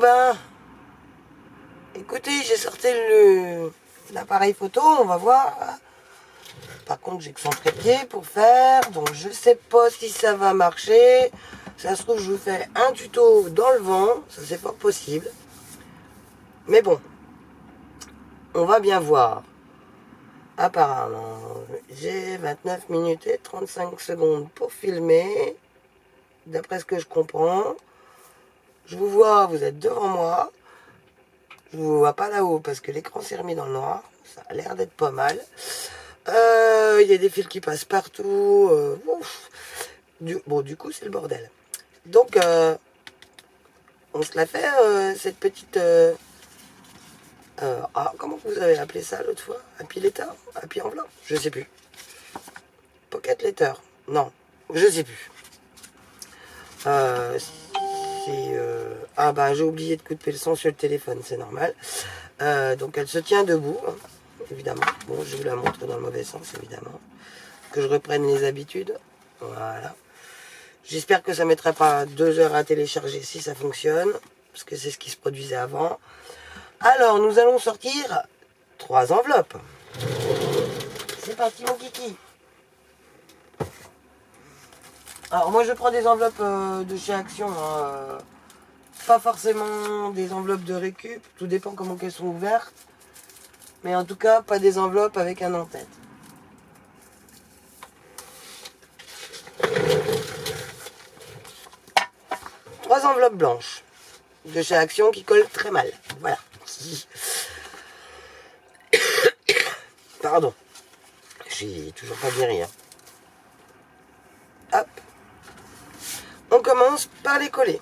ben, écoutez, j'ai sorti l'appareil photo, on va voir. Par contre, j'ai que son trépied pour faire, donc je sais pas si ça va marcher. Ça se trouve, je vous fais un tuto dans le vent, ça c'est fort possible. Mais bon, on va bien voir. Apparemment, j'ai 29 minutes et 35 secondes pour filmer. D'après ce que je comprends, je vous vois, vous êtes devant moi. Je vous vois pas là-haut parce que l'écran s'est remis dans le noir. Ça a l'air d'être pas mal. Il y a des fils qui passent partout. Du coup, c'est le bordel. Donc, on se la fait, cette petite... comment vous avez appelé ça l'autre fois? Happy letter? Happy enveloppe? Je sais plus. Pocket letter? Non, je sais plus. J'ai oublié de couper le son sur le téléphone, c'est normal. Donc elle se tient debout, hein, évidemment. Bon, je vous la montre dans le mauvais sens, évidemment. Que je reprenne les habitudes. Voilà. J'espère que ça ne mettra pas 2 heures à télécharger si ça fonctionne. Parce que c'est ce qui se produisait avant. Alors, nous allons sortir 3 enveloppes. C'est parti, mon kiki. Alors, moi, je prends des enveloppes de chez Action. Hein, pas forcément des enveloppes de récup. Tout dépend comment elles sont ouvertes. Mais en tout cas, pas des enveloppes avec un en-tête. Trois enveloppes blanches de chez Action qui collent très mal. Voilà. Pardon. J'ai toujours pas bien rien. Hop. On commence par les coller.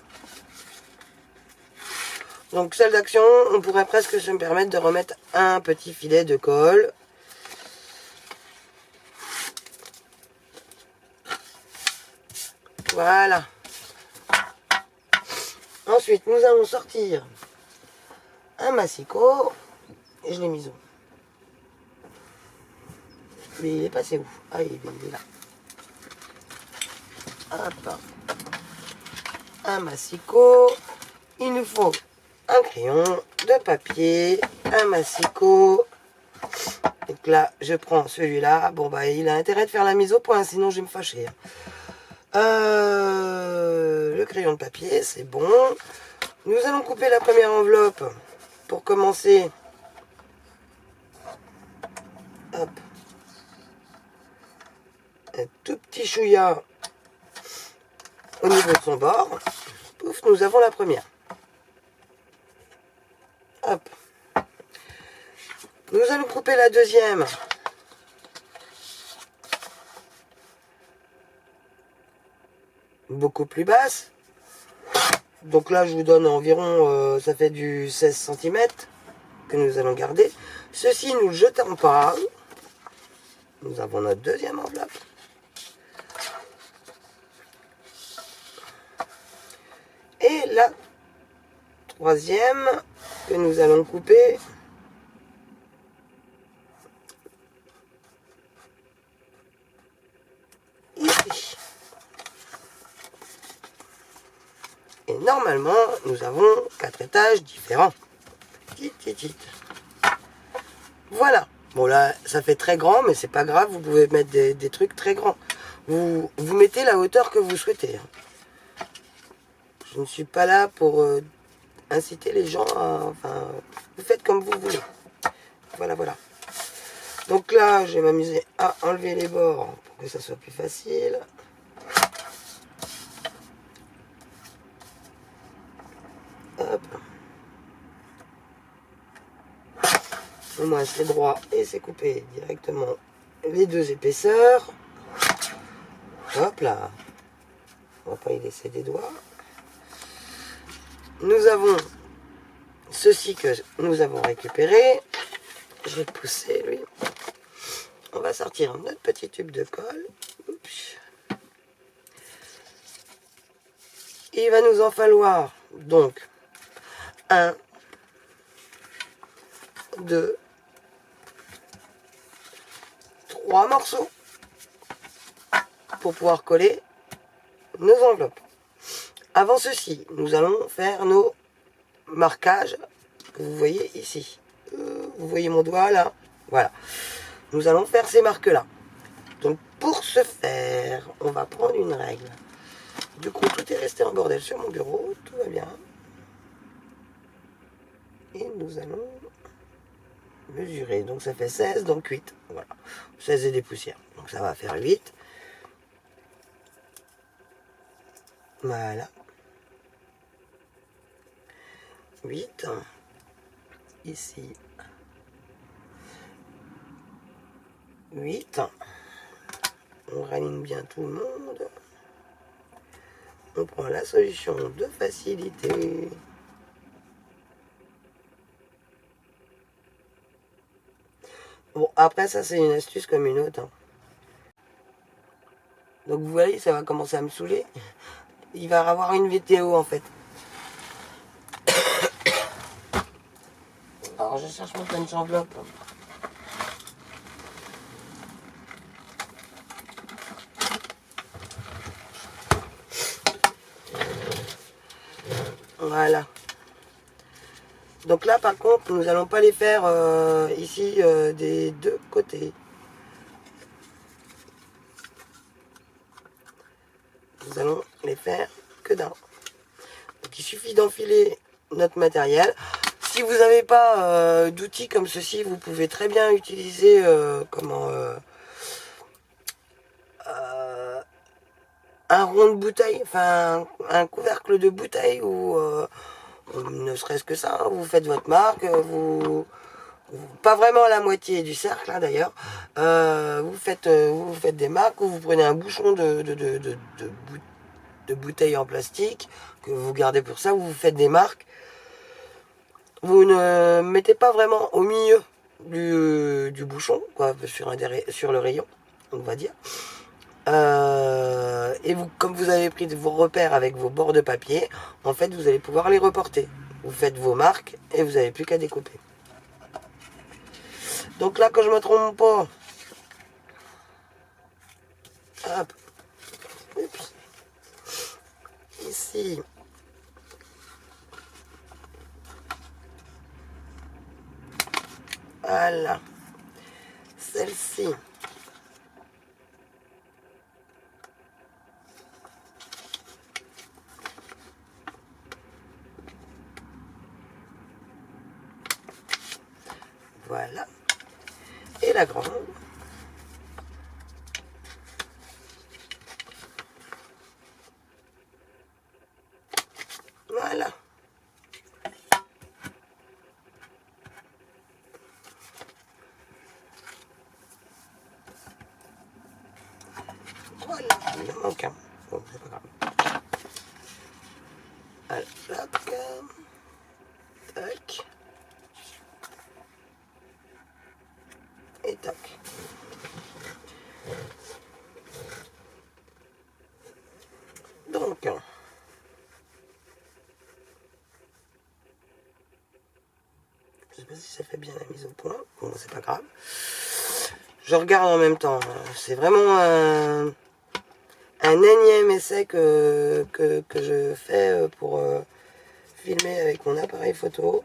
Donc celle d'Action, on pourrait presque se permettre de remettre un petit filet de colle. Voilà. Ensuite, nous allons sortir un massicot. Et je l'ai mis où? Mais il est passé où? Ah, il est là. Hop. Un massicot. Il nous faut un crayon, de papier, un massicot. Donc là, je prends celui-là. Bon, bah, il a intérêt de faire la mise au point, sinon je vais me fâcher. Le crayon de papier, c'est bon. Nous allons couper la première enveloppe pour commencer. Hop. Un tout petit chouïa au niveau de son bord. Pouf, nous avons la première. Hop. Nous allons couper la deuxième. Beaucoup plus basse. Donc là, je vous donne environ, ça fait du 16 cm que nous allons garder. Ceci, nous le jetons pas. Nous avons notre deuxième enveloppe. Et la troisième que nous allons couper. Ici. Et normalement, nous avons 4 étages différents. Voilà. Bon là, ça fait très grand, mais c'est pas grave. Vous pouvez mettre des trucs très grands. Vous mettez la hauteur que vous souhaitez. Je ne suis pas là pour inciter les gens à... Enfin, vous faites comme vous voulez. Voilà, voilà. Donc là, je vais m'amuser à enlever les bords pour que ça soit plus facile. Hop. Au moins c'est droit et c'est coupé directement les deux épaisseurs. Hop là. On va pas y laisser des doigts. Nous avons ceci que nous avons récupéré. Je vais le pousser lui. On va sortir notre petit tube de colle. Oups. Il va nous en falloir donc 1, 2, 3 morceaux pour pouvoir coller nos enveloppes. Avant ceci, nous allons faire nos marquage que vous voyez ici. Vous voyez mon doigt là? Voilà. Nous allons faire ces marques-là. Donc pour ce faire, on va prendre une règle. Du coup, tout est resté en bordel sur mon bureau. Tout va bien. Et nous allons mesurer. Donc ça fait 16, donc 8. Voilà. 16 et des poussières. Donc ça va faire 8. Voilà. 8. Ici. 8. On raligne bien tout le monde. On prend la solution de facilité. Bon, après ça c'est une astuce comme une autre. Hein. Donc vous voyez, ça va commencer à me saouler. Il va y avoir une vidéo en fait. Alors je cherche mon punch enveloppe. Voilà. Donc là par contre, nous allons pas les faire ici des deux côtés. Nous allons les faire que d'un. Donc il suffit d'enfiler notre matériel. Si vous n'avez pas d'outils comme ceci, vous pouvez très bien utiliser un rond de bouteille, enfin un couvercle de bouteille ou ne serait-ce que ça. Hein, vous faites votre marque, pas vraiment la moitié du cercle hein, d'ailleurs. Vous faites des marques ou vous prenez un bouchon de bouteille en plastique que vous gardez pour ça, vous faites des marques. Vous ne mettez pas vraiment au milieu du bouchon, quoi, sur le rayon, on va dire. Et vous, comme vous avez pris vos repères avec vos bords de papier, en fait, vous allez pouvoir les reporter. Vous faites vos marques et vous n'avez plus qu'à découper. Donc là, que je me trompe pas, hop, oups, ici, voilà, celle-ci, voilà, et la grande. Voilà. Voilà, il en manque un. Bon, c'est pas grave. Alors, hop, tac. Et tac. Donc, je sais pas si ça fait bien la mise au point. Bon, c'est pas grave. Je regarde en même temps. C'est vraiment un énième essai que je fais pour filmer avec mon appareil photo.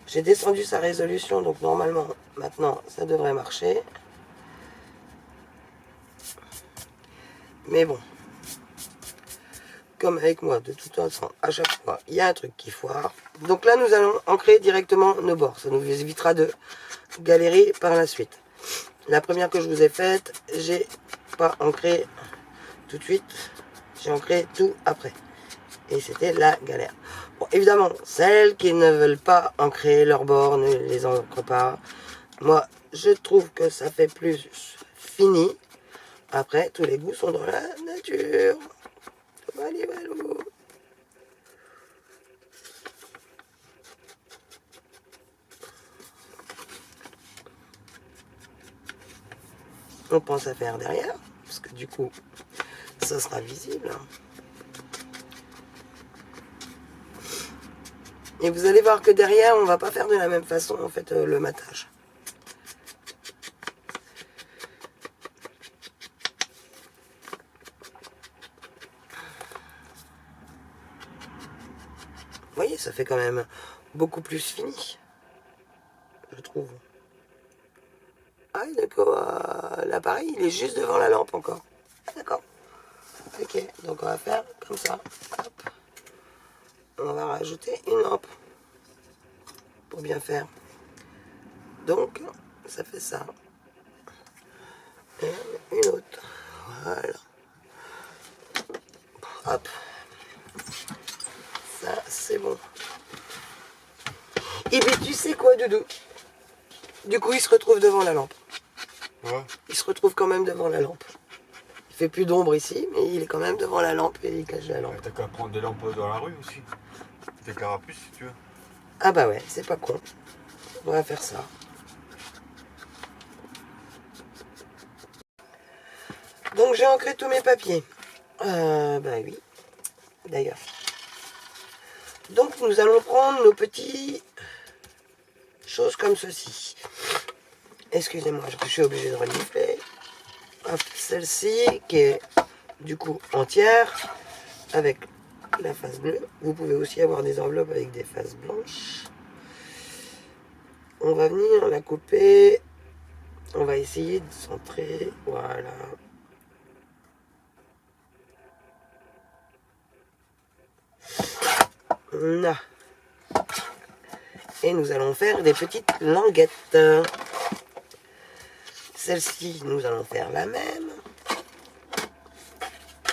J'ai descendu sa résolution, donc normalement, maintenant, ça devrait marcher. Mais bon, comme avec moi, de toute façon, à chaque fois, il y a un truc qui foire. Donc là, nous allons ancrer directement nos bords. Ça nous évitera de galérer par la suite. La première que je vous ai faite, j'ai pas ancré tout de suite. J'ai ancré tout après. Et c'était la galère. Bon, évidemment, celles qui ne veulent pas ancrer leurs bords, ne les ancrent pas. Moi, je trouve que ça fait plus fini. Après, tous les goûts sont dans la nature. Allez, walou. On pense à faire derrière, parce que du coup, ça sera visible. Et vous allez voir que derrière, on va pas faire de la même façon, en fait, le matage. Vous voyez, voyez, ça fait quand même beaucoup plus fini, je trouve. Ah oui, d'accord, l'appareil, il est juste devant la lampe encore. D'accord. Ok, donc on va faire comme ça. Hop. On va rajouter une lampe pour bien faire. Donc, ça fait ça. Et une autre. Voilà. Hop. Ça, c'est bon. Et puis tu sais quoi, Doudou? Du coup, il se retrouve devant la lampe. Ouais. Il se retrouve quand même devant la lampe. Il fait plus d'ombre ici, mais il est quand même devant la lampe et il cache la lampe. T'as qu'à prendre des lampes dans la rue aussi. Des carapuces si tu veux. Ah bah ouais, c'est pas con. On va faire ça. Donc j'ai ancré tous mes papiers. Bah oui, d'ailleurs. Donc nous allons prendre nos petits choses comme ceci. Excusez-moi, je suis obligé de renifler. Hop, celle-ci qui est du coup entière avec la face bleue. Vous pouvez aussi avoir des enveloppes avec des faces blanches. On va venir la couper. On va essayer de centrer. Voilà. Là. Et nous allons faire des petites languettes. Celle-ci, nous allons faire la même.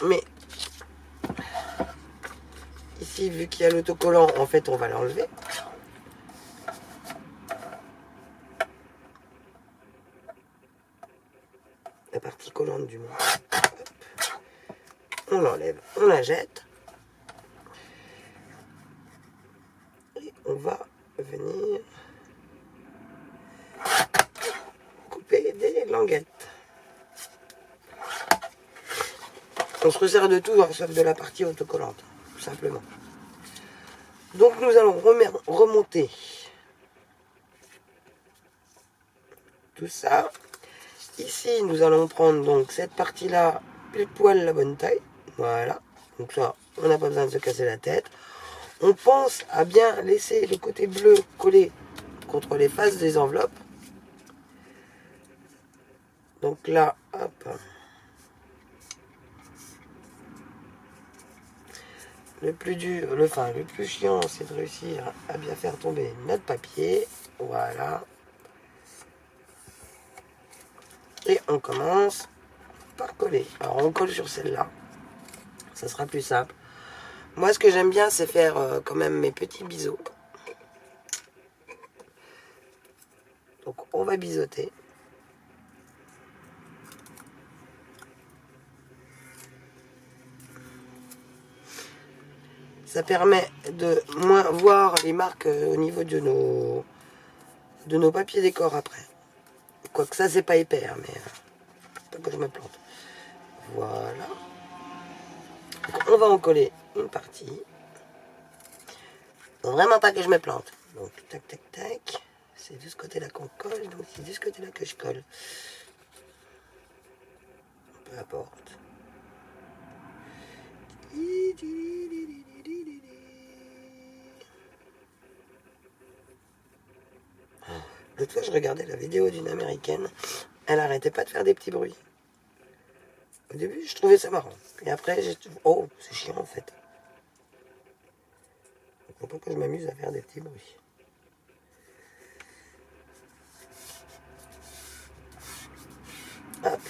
Mais ici, vu qu'il y a l'autocollant, en fait, on va l'enlever. La partie collante du moins. Hop. On l'enlève, on la jette. Et on va venir couper des languettes. On se resserre de tout, sauf de la partie autocollante, tout simplement. Donc nous allons remonter tout ça. Ici, nous allons prendre donc cette partie-là, pile poil la bonne taille. Voilà. Donc ça, on n'a pas besoin de se casser la tête. On pense à bien laisser le côté bleu collé contre les faces des enveloppes. Donc là, hop. Le plus dur, le plus chiant, c'est de réussir à bien faire tomber notre papier. Voilà. Et on commence par coller. Alors on colle sur celle-là. Ça sera plus simple. Moi, ce que j'aime bien, c'est faire quand même mes petits biseaux. Donc on va biseauter. Ça permet de moins voir les marques au niveau de nos papiers décor après. Quoique ça, c'est pas épais, hein, mais pas que je me plante. Voilà. Donc, on va en coller une partie. Faut vraiment pas que je me plante. Donc, tac, tac, tac. C'est de ce côté-là qu'on colle, donc c'est de ce côté-là que je colle. Peu importe. L'autre fois, je regardais la vidéo d'une américaine. Elle arrêtait pas de faire des petits bruits. Au début, je trouvais ça marrant. Et après, j'ai trouvé... Oh, c'est chiant en fait. Il faut pas que je m'amuse à faire des petits bruits. Hop.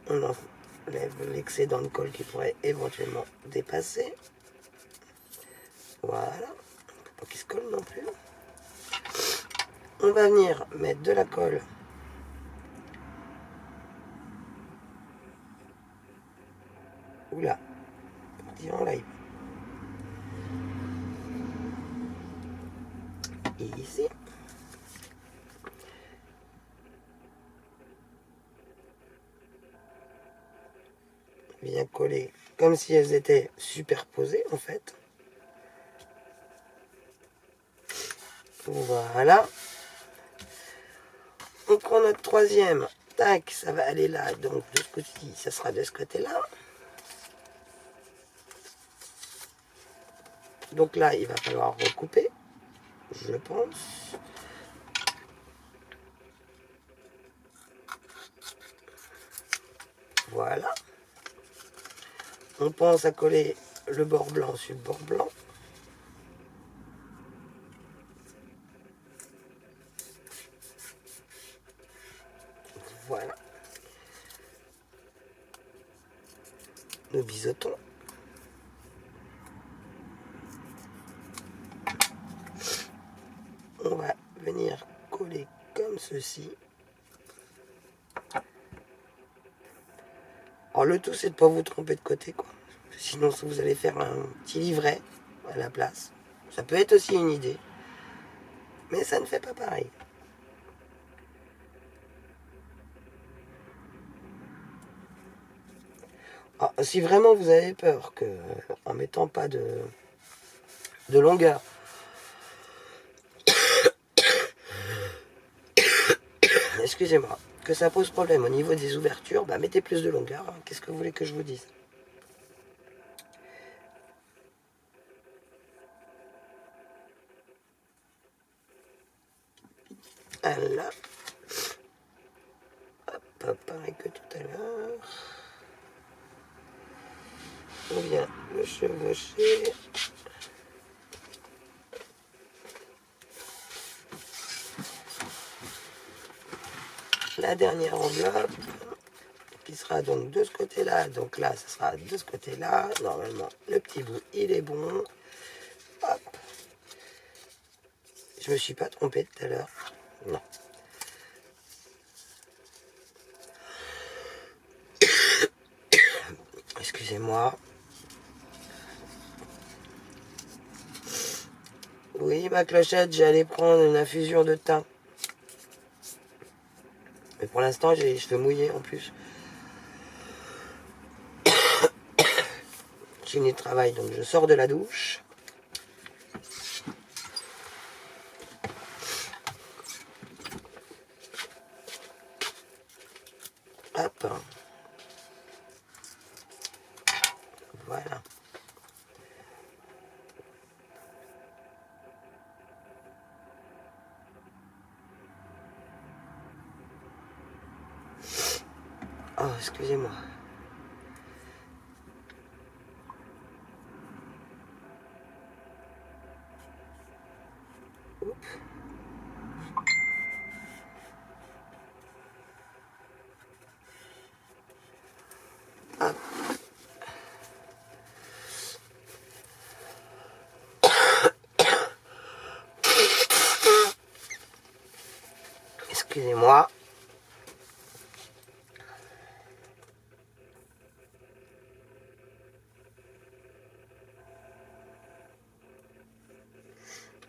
On enlève l'excédent de colle qui pourrait éventuellement dépasser. Voilà. Faut pas qu'il se colle non plus. On va venir mettre de la colle. Oula. Parti en live. Et ici. Bien coller comme si elles étaient superposées en fait. Voilà. On prend notre troisième. Tac, ça va aller là. Donc de ce côté-ci, ça sera de ce côté-là. Donc là, il va falloir recouper, je pense. Voilà. On pense à coller le bord blanc sur le bord blanc. Voilà. Nous bisotons. On va venir coller comme ceci. Alors le tout, c'est de ne pas vous tromper de côté, quoi. Sinon, vous allez faire un petit livret à la place. Ça peut être aussi une idée. Mais ça ne fait pas pareil. Alors, si vraiment vous avez peur que, en mettant pas de longueur, excusez-moi, que ça pose problème au niveau des ouvertures, bah mettez plus de longueur. Hein. Qu'est-ce que vous voulez que je vous dise? Là. Hop, pareil que tout à l'heure. On vient le chevaucher. La dernière enveloppe qui sera donc de ce côté-là. Donc là, ça sera de ce côté-là. Normalement, le petit bout, il est bon. Hop. Je me suis pas trompé tout à l'heure. Non. Excusez-moi. Oui, ma clochette, j'allais prendre une infusion de thym. Mais pour l'instant, j'ai les cheveux mouillés en plus. J'ai fini le travail, donc je sors de la douche. Hop. Voilà. Oh, excusez-moi. Oups. Hop. Excusez-moi.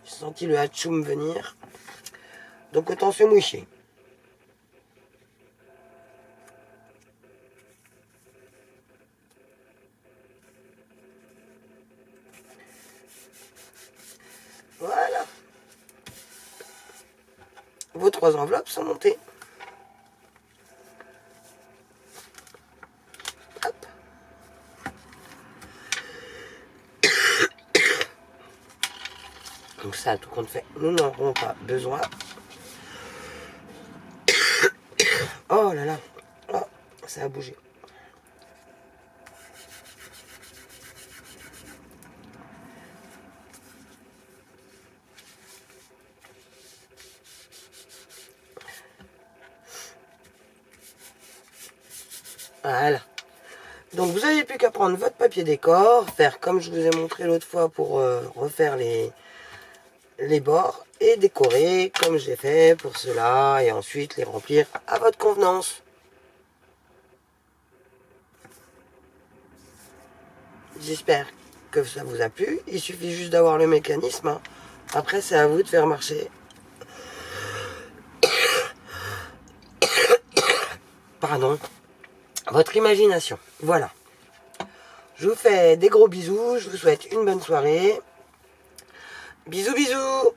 J'ai senti le hatchoum venir. Donc autant se moucher. Voilà. Vos 3 enveloppes sont montées. Hop. Donc ça, tout compte fait, nous n'en aurons pas besoin. Oh là là. Oh, ça a bougé. Voilà. Donc vous n'avez plus qu'à prendre votre papier décor, faire comme je vous ai montré l'autre fois pour refaire les bords et décorer comme j'ai fait pour cela et ensuite les remplir à votre convenance. J'espère que ça vous a plu. Il suffit juste d'avoir le mécanisme. Hein. Après, c'est à vous de faire marcher. Pardon. Votre imagination. Voilà. Je vous fais des gros bisous. Je vous souhaite une bonne soirée. Bisous, bisous.